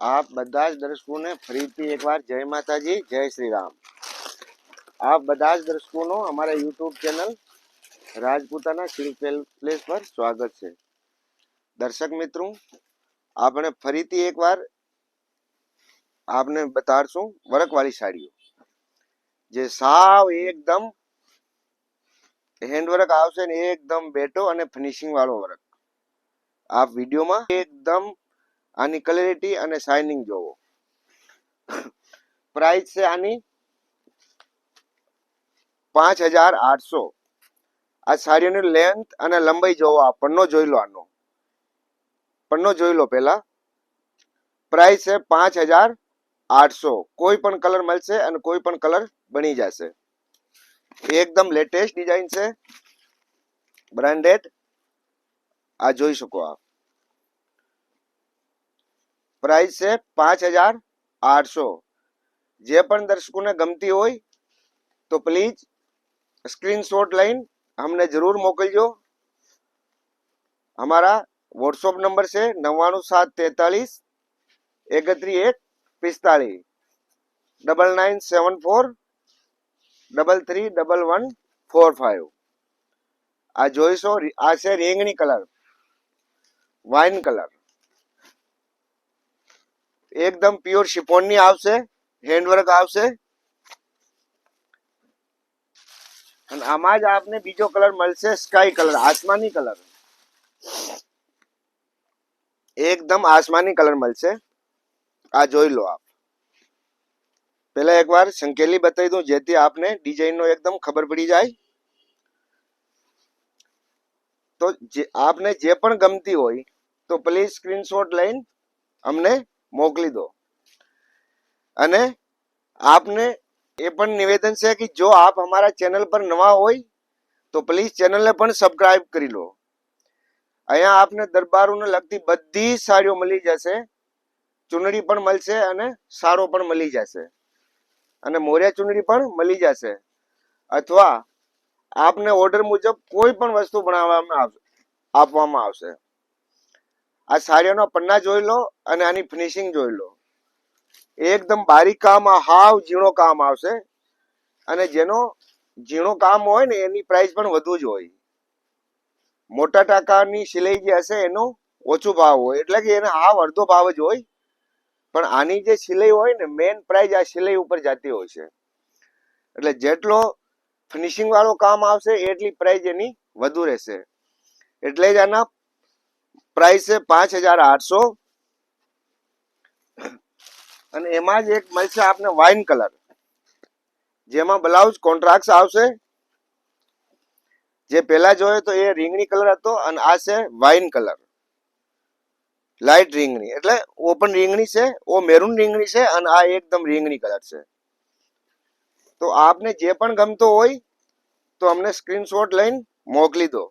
આપ બધા જ દર્શકોને ફરીથી એકવાર જય માતાજી, જય શ્રી રામ। આપ બધા જ દર્શકોનો અમારા YouTube channel Rajputana silk palace પર સ્વાગત છે। દર્શક મિત્રો, આપણે ફરીથી એકવાર આપને બતાડશું વર્કવાળી સાડીઓ, જે સાવ એકદમ હેન્ડવર્ક આવશે ને એકદમ બેટો અને ફિનિશિંગ વાળો વર્ક। આપ વિડીયોમાં એકદમ આની ક્લેરિટી અને શાઇનિંગ જોવો। પ્રાઇસ છે આની 5800। આ સાડીઓની લેન્થ અને લંબાઈ જોવો, આ પન્નો જોઈ લો, આનો પન્નો જોઈ લો પહેલા। પ્રાઇસ છે 5800। કોઈ પણ કલર મળશે અને કોઈ પણ કલર બની જશે। એકદમ લેટેસ્ટ ડિઝાઇન છે, બ્રાન્ડેડ। આ જોઈ શકો આપ। પ્રાઇસ છે 5800। જે પણ દર્શકોને ગમતી હોય તો પ્લીઝ સ્ક્રીનશોટ લઈને અમને જરૂર મોકલજો। हमारा व्हाट्सएप नंबर से 99743 3145 9974 331145। આ જોઈશો, આ છે રેંગણી કલર, વાઇન કલર, એકદમ પ્યોર શિફોન ની આવશે, હેન્ડવર્ક આવશે। અને આમાં જ આપને બીજો કલર મળશે, સ્કાય કલર, આસમાની કલર, એકદમ આસમાની કલર મળશે। આ જોઈ લો આપ। પહેલા એકવાર સંકેલી બતાવી દઉં, જેથી આપને ડિઝાઇન નો એકદમ ખબર પડી જાય। તો આપને જે પણ ગમતી હોય તો પ્લીઝ સ્ક્રીનશોટ લઈને અમને મોકલી દો। અને આપને એ પણ નિવેદન છે કે જો આપ हमारा ચેનલ પર નવા હોય તો પ્લીઝ ચેનલને પણ સબસ્ક્રાઇબ કરી લો। અહીંયા આપને દરબારોને લગતી બધી સાડીઓ મળી જશે, ચુનડી પણ મળશે અને સારો પણ મળી જશે, અને મોરિયા ચુનડી પણ મળી જશે। અથવા આપને ઓર્ડર મુજબ કોઈ પણ વસ્તુ બનાવવામાં આપવામાં આવશે। આ સાડીઓના પન્ના જોઈ લો અને આની ફિનિશિંગ જોઈ લો, એકદમ બારીક કામ, હાવ ઝીણો કામ આવશે। અને જેનો ઝીણો કામ હોય ને એની પ્રાઇસ પણ વધુ જ હોય। મોટા ટાકાની સિલાઈ જે હશે એનો ઓછો ભાવ હોય, એટલે કે એને હાવ અડધો ભાવ જ હોય। પણ આની જે સિલાઈ હોય ને, મેન પ્રાઇસ આ સિલાઈ ઉપર જતી હોય છે। એટલે જેટલો ફિનિશિંગ વાળો કામ આવશે એટલી પ્રાઇસ એની વધુ રહેશે। એટલે જ આના પ્રાઇસ છે 5800। અને એમાં જ એક મળશે આપને વાઇન કલર, જેમાં બ્લાઉઝ કોન્ટ્રાક્ટ આવશે। જે પહેલા જોયો તો એ રીંગણી કલર હતો, અને આ છે વાઇન કલર, લાઇટ રીંગણી, એટલે ઓપન રીંગણી છે, ઓ મેરૂન રીંગણી છે, અને આ એકદમ રીંગણી કલર છે। તો આપને જે પણ ગમતો હોય તો અમને સ્ક્રીનશોટ લઈને મોકલી દો।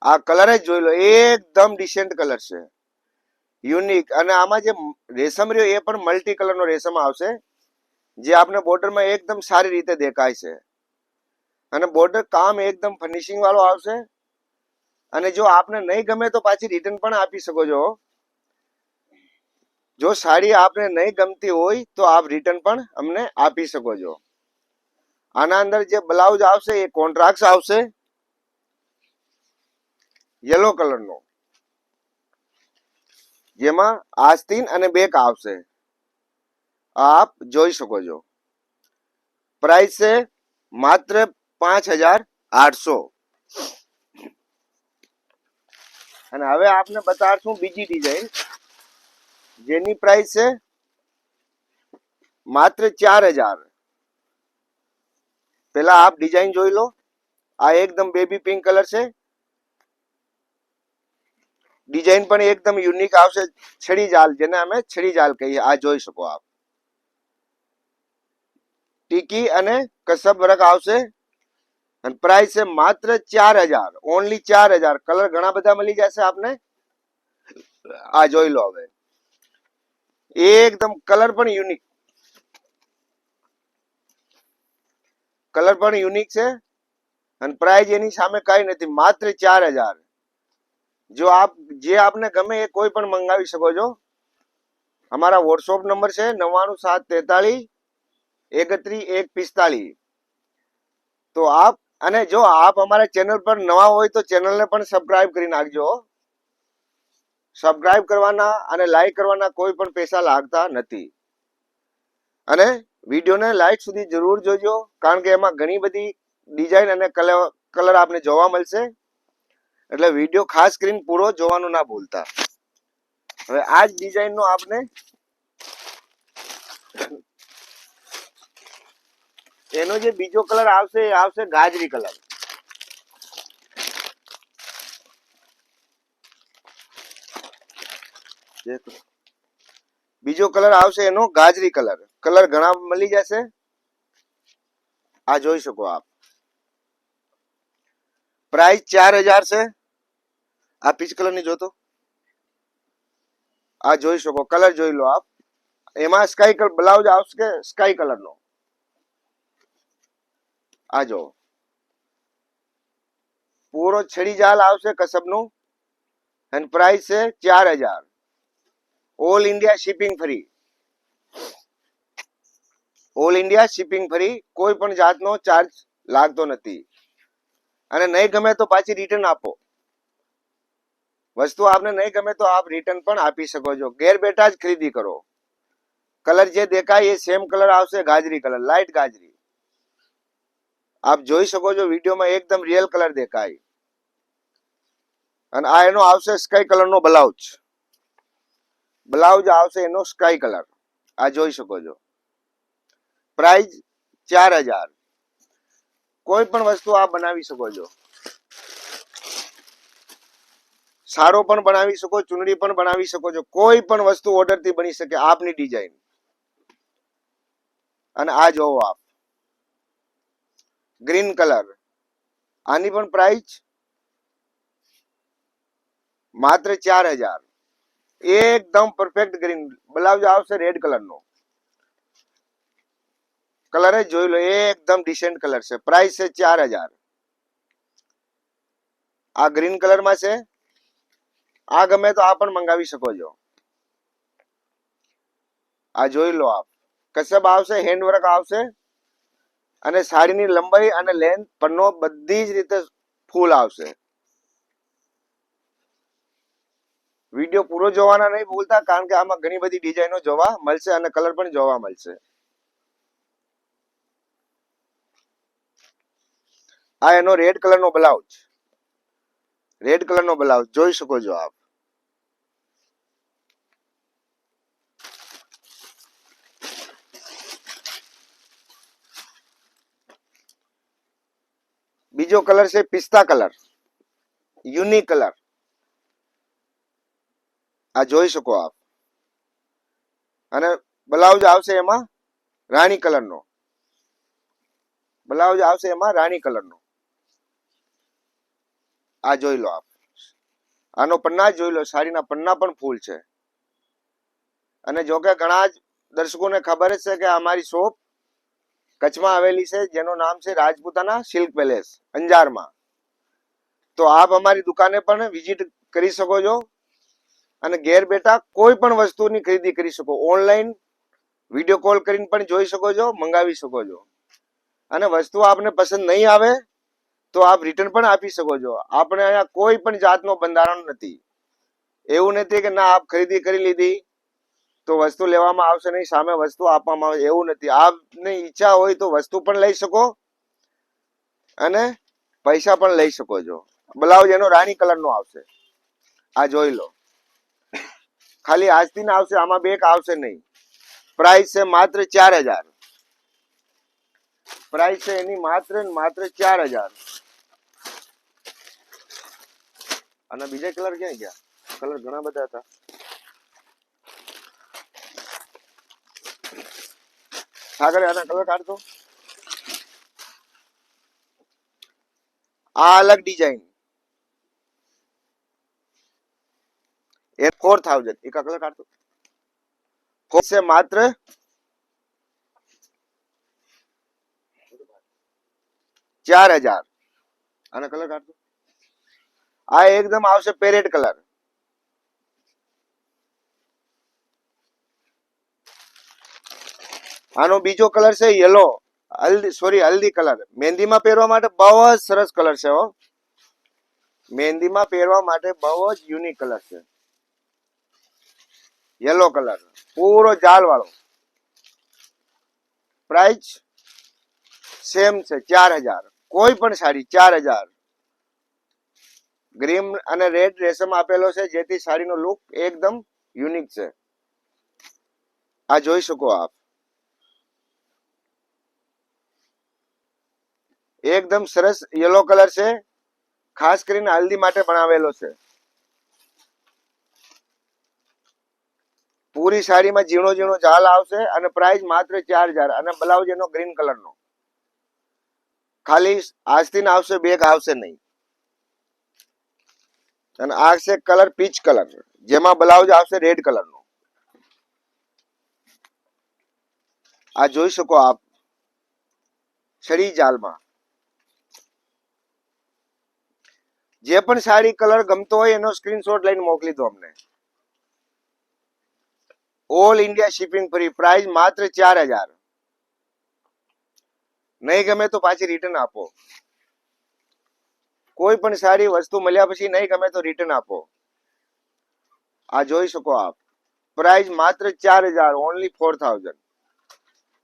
આ કલર જ જોઈ લો, એકદમ ડિસેન્ટ કલર છે, યુનિક। અને આમાં જે રેશમ રહ્યો એ પણ મલ્ટી કલર નો રેશમ આવશે, જે આપને બોર્ડરમાં એકદમ સારી રીતે દેખાય છે। અને બોર્ડર કામ એકદમ ફિનિશિંગ વાળો આવશે। અને જો આપને નહીં ગમે તો પાછી રિટર્ન પણ આપી શકો છો। જો સાડી આપને નહીં ગમતી હોય તો આપ રિટર્ન પણ અમને આપી શકો છો। આના અંદર જે બ્લાઉઝ આવશે એ કોન્ટ્રાક્ટ આવશે, યલો કલર નો, જેમાં આસ્તીન અને બેક આવશે, આપ જોઈ શકો છો। પ્રાઇસ છે માત્ર 5800। અને હવે આપને બતાડશું બીજી ડિઝાઇન, જેની પ્રાઇસ છે માત્ર 4000। પેલા આપ ડિઝાઇન જોઈ લો, આ એકદમ બેબી પિંક કલર છે, ડિઝાઇન પણ એકદમ યુનિક આવશે, છડી જાલ, જેને અમે છડી જાલ કહીએ। આ જોઈ શકો આપ, ટીકી અને કસબ વર્ક આવશે। અને પ્રાઇસ છે માત્ર 4000, ઓનલી 4000। કલર ઘણા બધા મળી જશે આપને। આ જોઈ લો, હવે એકદમ કલર પણ યુનિક, કલર પણ યુનિક છે। અને પ્રાઇસ એની સામે કઈ નથી, માત્ર 4000। જો આપ જે આપને ગમે એ કોઈ પણ મંગાવી શકો છો। हमारा व्हाट्सएप नंबर है 9973313145। तो आप અને જો આપ અમારા ચેનલ પર નવા હોય તો ચેનલને પણ સબસ્ક્રાઇબ કરી નાખજો. સબસ્ક્રાઇબ કરવાના અને લાઈક કરવાના કોઈ પણ પૈસા લાગતા નથી. અને વિડીયોને લાઈક સુધી જરૂર જોજો, કારણ કે એમાં ઘણી બધી ડિઝાઇન અને કલર આપને જોવા મળશે. એટલે વિડીયો ખાસ કરીને પૂરો જોવાનું ના ભૂલતા. હવે આ જ ડિઝાઇનનો આપને એનો જે બીજો કલર આવશે એ આવશે ગાજરી કલર. બીજો કલર આવશે એનો ગાજરી કલર. કલર ઘણા મળી જશે. આ જોઈ શકો આપ. પ્રાઇસ 4000 છે. આ પીચ કલર ની જોતો, આ જોઈ શકો. કલર જોઈ લો આપ. એમાં સ્કાય કલર બ્લાઉઝ આવશે, સ્કાય કલર નો. આ જો પૂરો છડી જાલ આવશે કસબ નું. અને પ્રાઇસ છે 4000. All India shipping free. All India shipping free. કોઈ પણ જાતનો ચાર્જ લાગતો નથી. અને નહીં ગમે તો પાછી રિટર્ન આપો. વસ્તુ આપને નહીં ગમે તો આપ રિટર્ન પણ આપી શકો છો. ઘેર બેઠા જ ખરીદી કરો. કલર જે દેખાય એ સેમ કલર આવશે, ગાજરી કલર, લાઈટ ગાજરી. આપ જોઈ શકો છો વિડીયોમાં એકદમ રિયલ કલર દેખાય. અને આ એનો આવશે સ્કાય કલર નો બ્લાઉઝ. બ્લાઉઝ આવશે એનો સ્કાય કલર. આ જોઈ શકો છો. પ્રાઇસ 4000. કોઈ પણ વસ્તુ આપ બનાવી શકો છો. સારો પણ બનાવી શકો, ચુનડી પણ બનાવી શકો છો. કોઈ પણ વસ્તુ ઓર્ડર થી બની શકે આપની ડિઝાઇન. અને આ જોવો આપ, ગ્રીન કલર. આની પણ પ્રાઇસ માત્ર 4000. એકદમ પરફેક્ટ ગ્રીન. બ્લાઉઝ આવશે રેડ કલર નો. કલર જોઈ લો, એકદમ ડિસેન્ટ કલર છે. પ્રાઇસ છે 4000. આ ગ્રીન કલર માં છે. આ ગમે તો આ પણ મંગાવી શકો છો. આ જોઈ લો આપ. કસબ આવશે, હેન્ડવર્ક આવશે. અને સાડીની લંબાઈ અને લેન્થ પન્નો બધી જ રીતે ફૂલ આવશે. વિડીયો પૂરો જોવાના નહીં ભૂલતા, કારણ કે આમાં ઘણી બધી ડિઝાઇનો જોવા મળશે અને કલર પણ જોવા મળશે. આ એનો રેડ કલર નો બ્લાઉઝ. રેડ કલર નો બ્લાઉઝ જોઈ શકો છો આપ. બીજો કલર છે પિસ્તા કલર, યુનિક કલર. આ જોઈ શકો આપ. અને બ્લાઉઝ આવશે એમાં રાણી કલર નો. બ્લાઉઝ આવશે એમાં રાણી કલર નો. આ જોઈ લો આપ. આનો પન્ના જોઈ લો. સાડીના પન્ના પણ ફૂલ છે. અને જો કે ઘણા જ દર્શકોને ખબર જ છે કે અમારી શોપ કચ્છમાં આવેલી છે, જેનું નામ છે રાજપૂતાના સિલ્ક પેલેસ, અંજારમાં. તો આપ અમારી દુકાને પણ વિઝિટ કરી શકો છો. અને ઘેર બેઠા કોઈ પણ વસ્તુની ખરીદી કરી શકો. ઓનલાઈન વિડીયો કોલ કરીને પણ જોઈ શકો છો, મંગાવી શકો છો. અને વસ્તુ આપને પસંદ નહીં આવે તો આપ રિટર્ન પણ આપી શકો છો. આપણે અહીંયા કોઈ પણ જાતનો બંધારણ નથી. એવું નથી કે ના આપ ખરીદી કરી લીધી તો વસ્તુ લેવામાં આવશે નહીં, સામે વસ્તુ આપવામાં આવે, એવું નથી. આપની ઈચ્છા હોય તો વસ્તુ પણ લઈ શકો અને પૈસા પણ લઈ શકો છો. બ્લાઉઝ એનો રાણી કલર નો આવશે. આ જોઈ લો. ખાલી આજથી ના આવશે, આમાં બેક આવશે નહીં. પ્રાઇસ છે માત્ર 4000. પ્રાઇસ છે એની માત્ર 4000. અને બીજા કલર ક્યાં ગયા? કલર ઘણા બધા હતા. આગળ આના કલર કાઢતો. આ અલગ ડિઝાઇન. એ 4000. એક કલર કાઢતો. છે માત્ર 4000. આના કલર કાઢતો. આ એકદમ આવશે પેરેટ કલર. આનો બીજો કલર છે યલો, હલ્દી કલર. મહેંદીમાં પહેરવા માટે બહુ જ સરસ કલર છે હો. મહેંદીમાં પહેરવા માટે બહુ જ યુનિક કલર છે. યલો કલર, પૂરો જાલ વાળો. પ્રાઇસ સેમ છે 4000. કોઈ પણ સાડી 4000. ગ્રીન અને રેડ રેશમ આપેલો છે, જેથી સાડીનો લુક એકદમ યુનિક છે. આ જોઈ શકો આપ. એકદમ સરસ યલો કલર છે, ખાસ કરીને હલ્દી માટે બનાવેલો છે. પૂરી સાડીમાં ઝીણો ઝીણો ઝાલ આવશે અને પ્રાઇસ માત્ર 4000 અને બ્લાઉઝ એનો ગ્રીન કલર નો. ખાલી આસ્તીન આવશે, બેગ આવશે નહીં. અને આ છે કલર પીચ કલર, જેમાં બ્લાઉઝ આવશે રેડ કલર નો. આ જોઈ શકો આપ, છડી જાલમાં. જે પણ સાડી કલર ગમતો હોય એનો સ્ક્રીનશોટ લઈને મોકલી દો અમને. All India shipping free. Price માત્ર 4000. નહીં ગમે તો પાછી રિટર્ન આપો. કોઈ પણ સારી વસ્તુ મળ્યા પછી નહીં ગમે તો રિટર્ન આપો. આ જોઈ શકો આપ, પ્રાઇસ માત્ર 4000, ઓનલી 4000.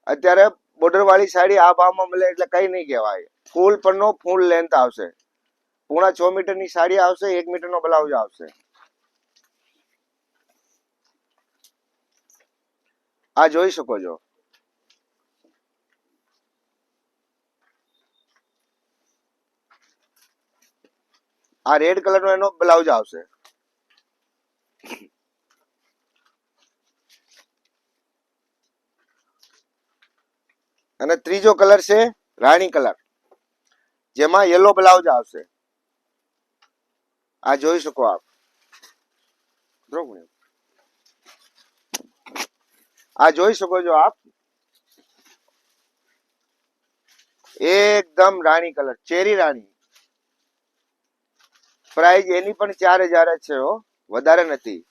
અત્યારે બોર્ડર વાળી સાડી આ ભાવમાં મળે એટલે કઈ નહીં કહેવાય. ફૂલ પરનો ફૂલ લેન્થ આવશે, 6.5 મીટરની સાડી આવશે, 1 મીટરનો બ્લાઉઝ આવશે. આ જોઈ શકો છો. આ રેડ કલર નો એનો બ્લાઉઝ આવશે. અને ત્રીજો કલર છે રાણી કલર, જેમાં યલો બ્લાઉઝ આવશે. આ જોઈ શકો આપ. આ જોઈ શકો છો આપ, એકદમ રાણી કલર, ચેરી રાણી. પ્રાઇસ એની પણ 4000 જ છે હો, વધારે નથી.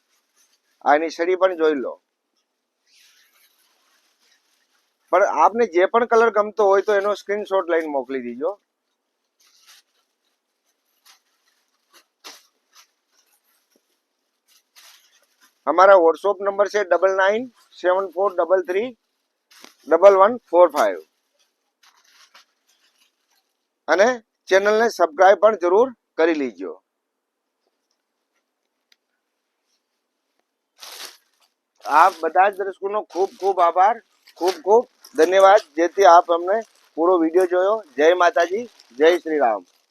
આની છડી પણ જોઈ લો. પણ આપને જે પણ કલર ગમતો હોય તો એનો સ્ક્રીનશોટ લઈને મોકલી દીજો. અમારા વોટ્સઅપ નંબર છે 9974331145. અને ચેનલને સબસ્ક્રાઇબ પણ જરૂર કરી લીજો. આપ બધા જ દર્શકોનો ખૂબ ખૂબ આભાર, ખૂબ ખૂબ ધન્યવાદ, જેથી આપ અમને પૂરો વિડીયો જોયો. જય માતાજી, જય શ્રી રામ.